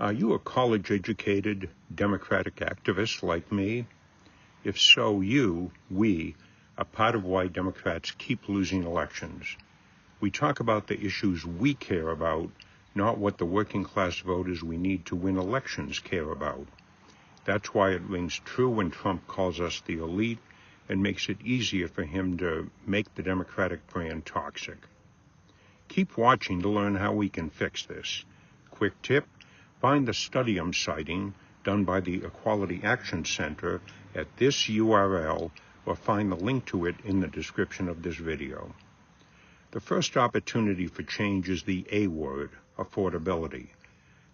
Are you a college-educated Democratic activist like me? If so, we, are part of why Democrats keep losing elections. We talk about the issues we care about, not what the working class voters we need to win elections care about. That's why it rings true when Trump calls us the elite and makes it easier for him to make the Democratic brand toxic. Keep watching to learn how we can fix this. Quick tip, find the study I'm citing, done by the Equality Action Center, at this URL, or find the link to it in the description of this video. The first opportunity for change is the A word, affordability.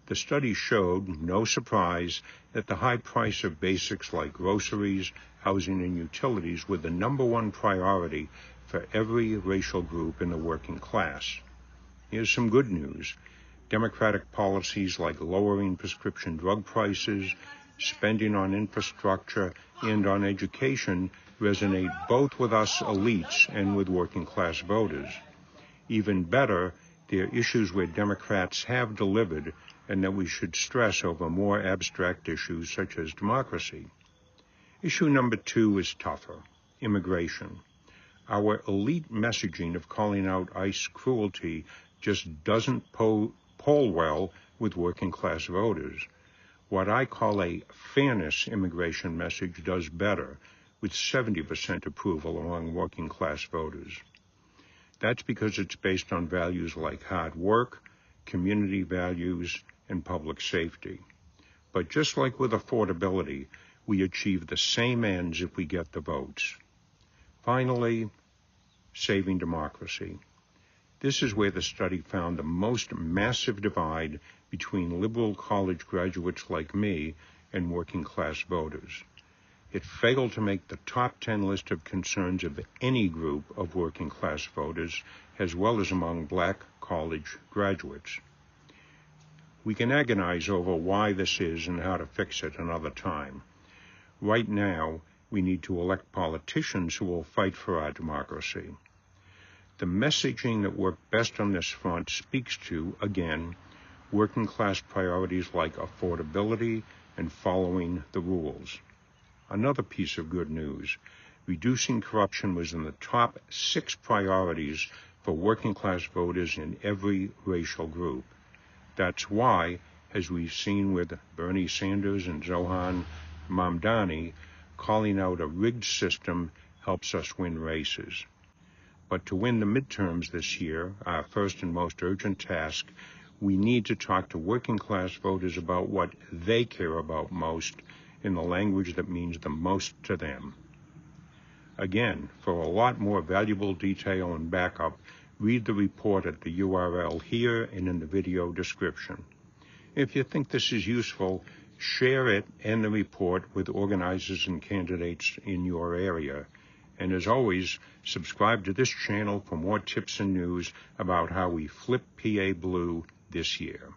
The study showed, no surprise, that the high price of basics like groceries, housing, and utilities were the #1 priority for every racial group in the working class. Here's some good news. Democratic policies like lowering prescription drug prices, spending on infrastructure, and on education resonate both with us elites and with working class voters. Even better, they're issues where Democrats have delivered and that we should stress over more abstract issues such as democracy. Issue number 2 is tougher, immigration. Our elite messaging of calling out ICE cruelty just doesn't poll well with working class voters. What I call a fairness immigration message does better, with 70% approval among working class voters. That's because it's based on values like hard work, community values, and public safety. But just like with affordability, we achieve the same ends if we get the votes. Finally, saving democracy. This is where the study found the most massive divide between liberal college graduates like me and working class voters. It failed to make the top 10 list of concerns of any group of working class voters, as well as among black college graduates. We can agonize over why this is and how to fix it another time. Right now, we need to elect politicians who will fight for our democracy. The messaging that worked best on this front speaks to, again, working class priorities like affordability and following the rules. Another piece of good news, reducing corruption was in the top 6 priorities for working class voters in every racial group. That's why, as we've seen with Bernie Sanders and Zohan Mamdani, calling out a rigged system helps us win races. But to win the midterms this year, our first and most urgent task, we need to talk to working class voters about what they care about most in the language that means the most to them. Again, for a lot more valuable detail and backup, read the report at the URL here and in the video description. If you think this is useful, share it and the report with organizers and candidates in your area. And as always, subscribe to this channel for more tips and news about how we flip PA blue this year.